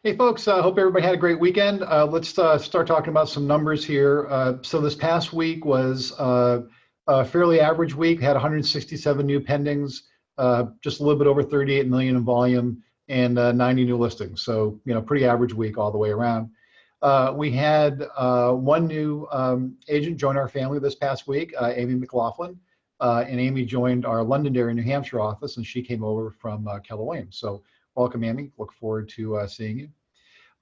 Hey folks, I hope everybody had a great weekend. Let's start talking about some numbers here. So this past week was a fairly average week. We had 167 new pendings, just a little bit over 38 million in volume, and 90 new listings. So, pretty average week all the way around. We had one new agent join our family this past week, Amy McLaughlin. And Amy joined our Londonderry, New Hampshire office, and she came over from Keller Williams. So welcome, Amy. Look forward to seeing you.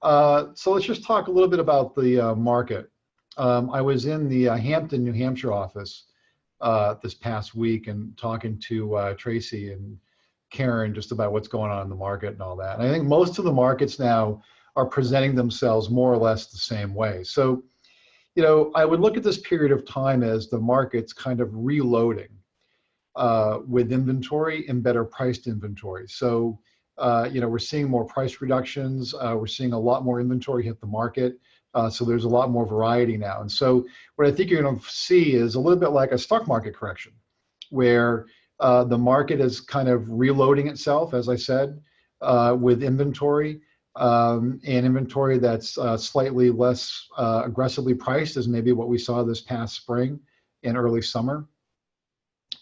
So let's just talk a little bit about the market. I was in the Hampton, New Hampshire office this past week and talking to Tracy and Karen just about what's going on in the market and all that. And I think most of the markets now are presenting themselves more or less the same way. So, I would look at this period of time as the market's kind of reloading with inventory and better priced inventory. So, we're seeing more price reductions. We're seeing a lot more inventory hit the market. So there's a lot more variety now. And so what I think you're going to see is a little bit like a stock market correction, where the market is kind of reloading itself, as I said, with inventory. And inventory that's slightly less aggressively priced is maybe what we saw this past spring and early summer.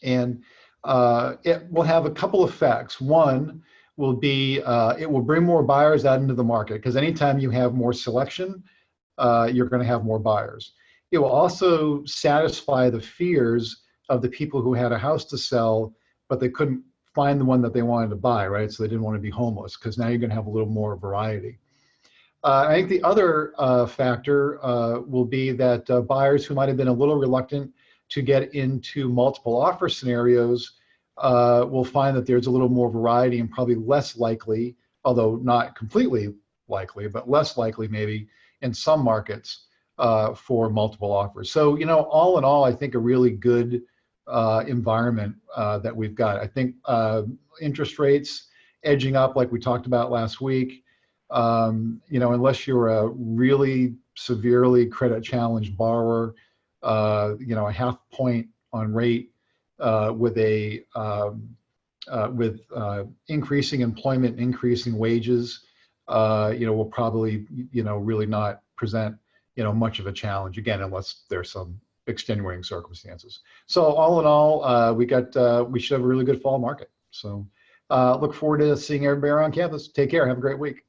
And it will have a couple effects. One will be it will bring more buyers out into the market, because anytime you have more selection, you're going to have more buyers. It will also satisfy the fears of the people who had a house to sell, but they couldn't find the one that they wanted to buy, right? So they didn't want to be homeless, because now you're going to have a little more variety. I think the other factor will be that buyers who might have been a little reluctant to get into multiple offer scenarios will find that there's a little more variety and probably less likely, although not completely likely, but less likely maybe in some markets for multiple offers. So, all in all, I think a really good environment that we've got. I think interest rates edging up like we talked about last week. Unless you're a really severely credit challenged borrower, a half point on rate with increasing employment, increasing wages, will probably really not present much of a challenge, again, unless there's some extenuating circumstances. So all in all, we should have a really good fall market. So look forward to seeing everybody around campus. Take care. Have a great week.